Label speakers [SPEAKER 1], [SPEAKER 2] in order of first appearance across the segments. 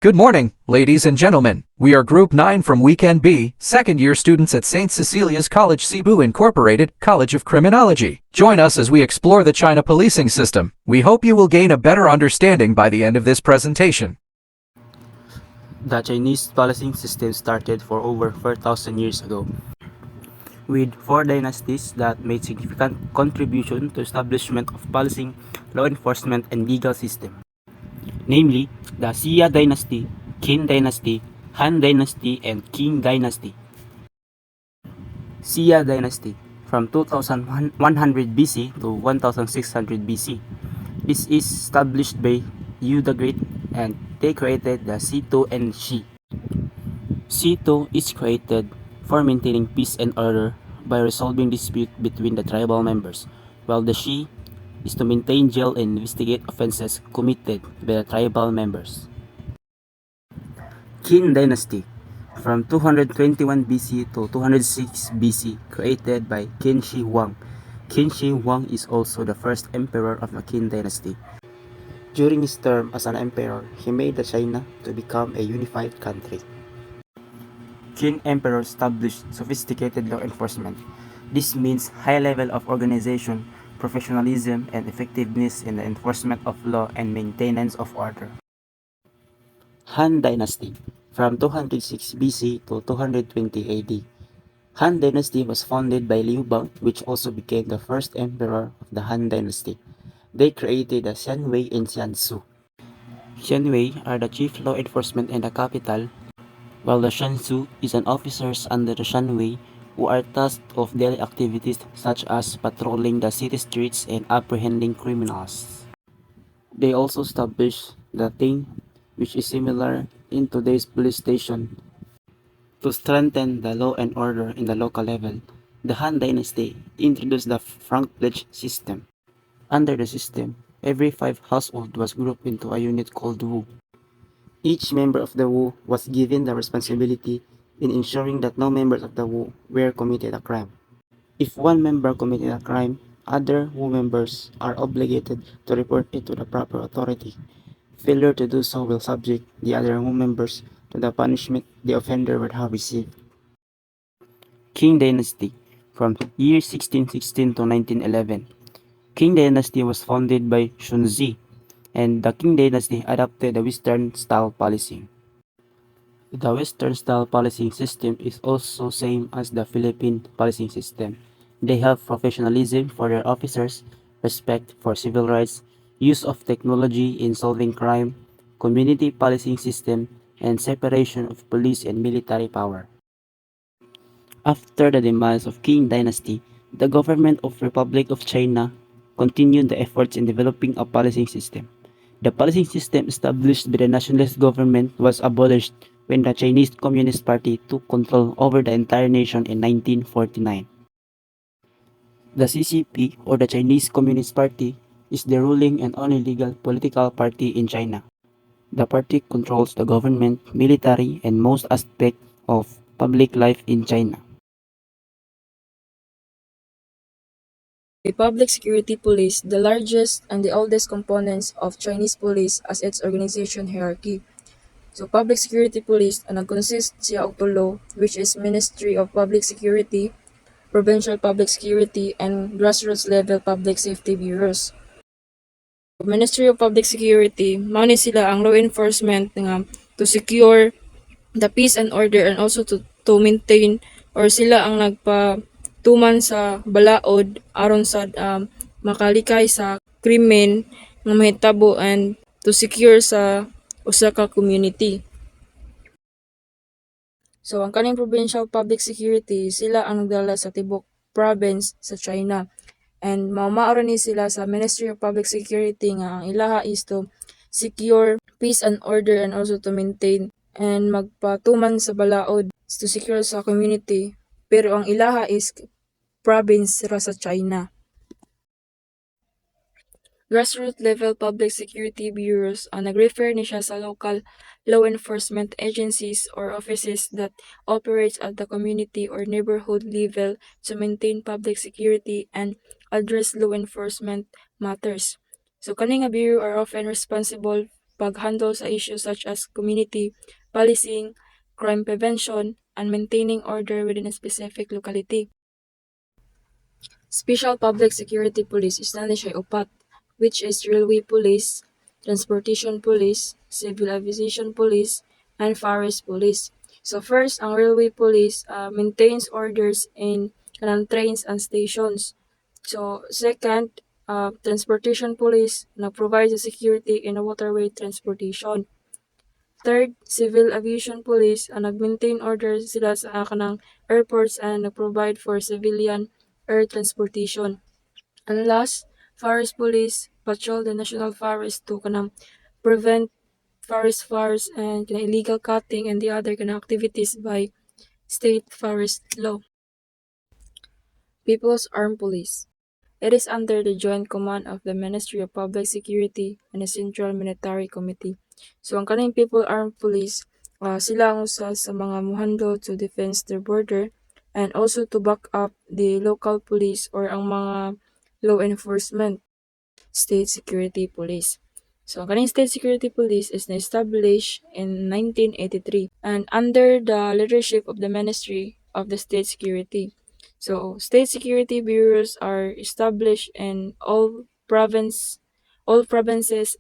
[SPEAKER 1] Good morning, ladies and gentlemen. We are Group 9 from Weekend B, second-year students at St. Cecilia's College Cebu Incorporated, College of Criminology. Join us as we explore the China policing system. We hope you will gain a better understanding by the end of this presentation.
[SPEAKER 2] The Chinese policing system started for over 4,000 years ago, with four dynasties that made significant contribution to establishment of policing, law enforcement, and legal system. Namely, the Xia dynasty, Qin dynasty, Han dynasty, and Qing dynasty. Xia dynasty from 2100 BC to 1600 BC. This is established by Yu the Great, and they created the Situ and Shi. Situ is created for maintaining peace and order by resolving dispute between the tribal members, while the Shi is to maintain jail and investigate offenses committed by the tribal members. Qin dynasty from 221 BC to 206 BC, created by Qin Shi Huang. Qin Shi Huang is also the first emperor of the Qin dynasty. During his term as an emperor, he made the China to become a unified country. Qin emperor established sophisticated law enforcement. This means high level of organization, professionalism, and effectiveness in the enforcement of law and maintenance of order. Han Dynasty from 206 BC to 220 AD. Han Dynasty was founded by Liu Bang, which also became the first emperor of the Han Dynasty. They created the Xianwei and Xiansu. Xianwei are the chief law enforcement in the capital, while the Shansu is an officers under the Shanwei who are tasked of daily activities such as patrolling the city streets and apprehending criminals. They also established the Ting, which is similar in today's police station, to strengthen the law and order in the local level. The Han Dynasty introduced the franc pledge system. Under the system, every 5 households was grouped into a unit called Wu. Each member of the Wu was given the responsibility in ensuring that no members of the Wu were committed a crime. If one member committed a crime, other Wu members are obligated to report it to the proper authority. Failure to do so will subject the other Wu members to the punishment the offender would have received. Qing Dynasty from year 1616 to 1911. Qing Dynasty was founded by Shunzi, and the Qing Dynasty adopted the Western-style policing. The Western-style policing system is also same as the Philippine policing system. They have professionalism for their officers, respect for civil rights, use of technology in solving crime, community policing system, and separation of police and military power. After the demise of Qing Dynasty, the government of Republic of China continued the efforts in developing a policing system. The policing system established by the nationalist government was abolished when the Chinese Communist Party took control over the entire nation in 1949. The CCP, or the Chinese Communist Party, is the ruling and only legal political party in China. The party controls the government, military, and most aspects of public life in China.
[SPEAKER 3] The Public Security Police, the largest and the oldest components of Chinese police as its organization hierarchy. So Public Security Police nag-consist siya og tulo, which is Ministry of Public Security, Provincial Public Security, and grassroots level public safety bureaus. Ministry of Public Security, mao ni sila ang law enforcement nga to secure the peace and order, and also to maintain, or sila ang nagpatuman sa balaod aron sa makalikay sa krimen nga mahitabo and to secure sa usa ka community. So ang kaning provincial public security, sila ang nagdala sa tibok province sa China. And maura ni sila sa Ministry of Public Security nga ang ilaha is to secure peace and order, and also to maintain and magpatuman sa balaod to secure sa community. Pero ang ilaha is province ra sa China. Grassroots level public security bureaus nag-refer ni siya sa local law enforcement agencies or offices that operates at the community or neighborhood level to maintain public security and address law enforcement matters. So kani nga bureau are often responsible pag-handle sa issues such as community policing, crime prevention, and maintaining order within a specific locality. Special Public Security Police istani siya upat, which is Railway Police, Transportation Police, Civil Aviation Police, and Forest Police. So first, ang Railway Police maintains orders in kanang trains and stations. So second, Transportation Police na provides the security in a waterway transportation. Third, Civil Aviation Police ang nag-maintain orders sila sa kanang airports and nag-provide for civilian air transportation. And last, Forest Police patrol the national forest to kanang prevent forest fires and kanang illegal cutting and the other kanang activities by state forest law. People's Armed Police. It is under the joint command of the Ministry of Public Security and the Central Military Committee. So ang kaning People Armed Police, sila ang usa sa mga muhandle to defense their border and also to back up the local police or ang mga law enforcement state security police. So, ang kaning state security police is na-establish in 1983 and under the leadership of the Ministry of the State Security. So, state security bureaus are established in all provinces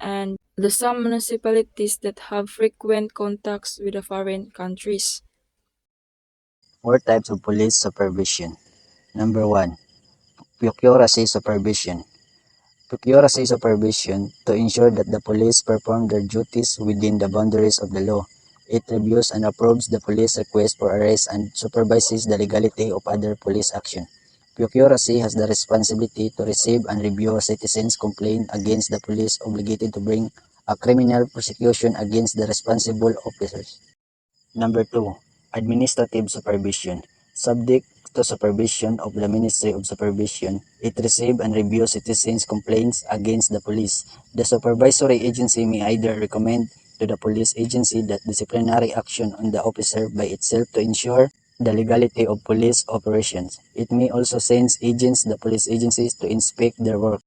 [SPEAKER 3] and the some municipalities that have frequent contacts with the foreign countries.
[SPEAKER 4] 4 types of police supervision. Number 1, procuracy supervision. Procuracy supervision to ensure that the police perform their duties within the boundaries of the law. It reviews and approves the police request for arrest and supervises the legality of other police action. Procuracy has the responsibility to receive and review citizens' complaints against the police obligated to bring a criminal prosecution against the responsible officers. Number 2, administrative supervision. Subject to supervision of the Ministry of Supervision, it receives and reviews citizens' complaints against the police. The supervisory agency may either recommend to the police agency that disciplinary action on the officer by itself to ensure the legality of police operations. It may also send agents to the police agencies to inspect their work.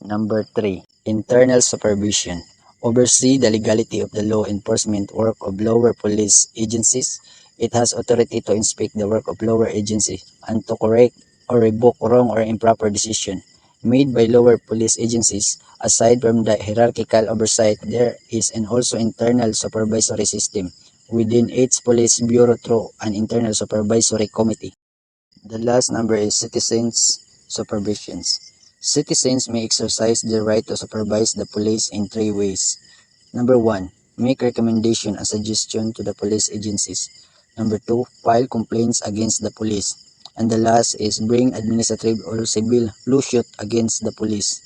[SPEAKER 4] Number 3, internal supervision. Oversee the legality of the law enforcement work of lower police agencies. It has authority to inspect the work of lower agencies and to correct or revoke wrong or improper decision made by lower police agencies. Aside from the hierarchical oversight, there is an also internal supervisory system within each police bureau through an internal supervisory committee. The last number is citizens supervisions. Citizens may exercise their right to supervise the police in 3 ways. Number 1, make recommendation and suggestion to the police agencies. Number 2, file complaints against the police. And the last is bring administrative or civil lawsuit against the police.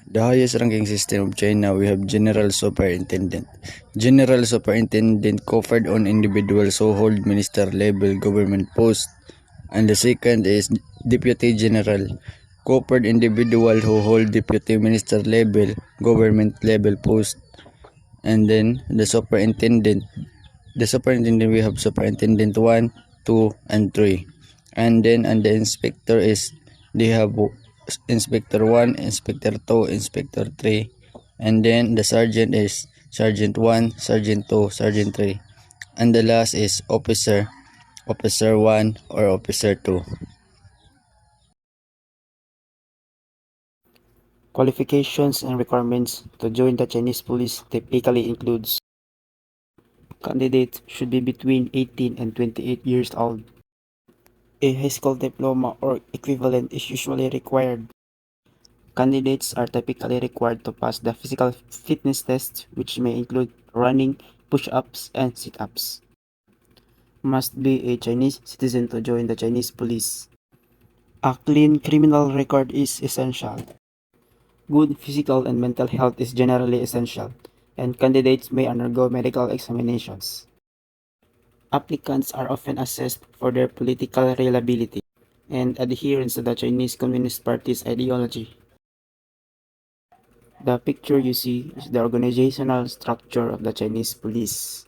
[SPEAKER 5] The highest ranking system of China, we have General Superintendent. General Superintendent conferred on individuals who hold minister level government post. And the second is Deputy General, conferred individual who hold deputy minister level government level post. And then the superintendent. The superintendent, we have Superintendent 1, 2, and 3. And then and the inspector is, they have Inspector 1, Inspector 2, Inspector 3. And then the sergeant is Sergeant 1, Sergeant 2, Sergeant 3. And the last is Officer, Officer 1 or Officer 2.
[SPEAKER 2] Qualifications and requirements to join the Chinese police typically includes candidates should be between 18 and 28 years old. A high school diploma or equivalent is usually required. Candidates are typically required to pass the physical fitness test, which may include running, push-ups, and sit-ups. Must be a Chinese citizen to join the Chinese police. A clean criminal record is essential. Good physical and mental health is generally essential, and candidates may undergo medical examinations. Applicants are often assessed for their political reliability and adherence to the Chinese Communist Party's ideology. The picture you see is the organizational structure of the Chinese police,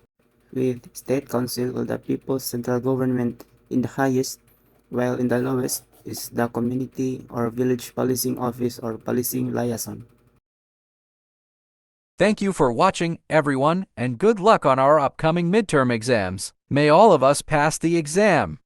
[SPEAKER 2] with State Council of the People's Central Government in the highest, while in the lowest is the Community or Village Policing Office or Policing Liaison.
[SPEAKER 1] Thank you for watching, everyone, and good luck on our upcoming midterm exams. May all of us pass the exam.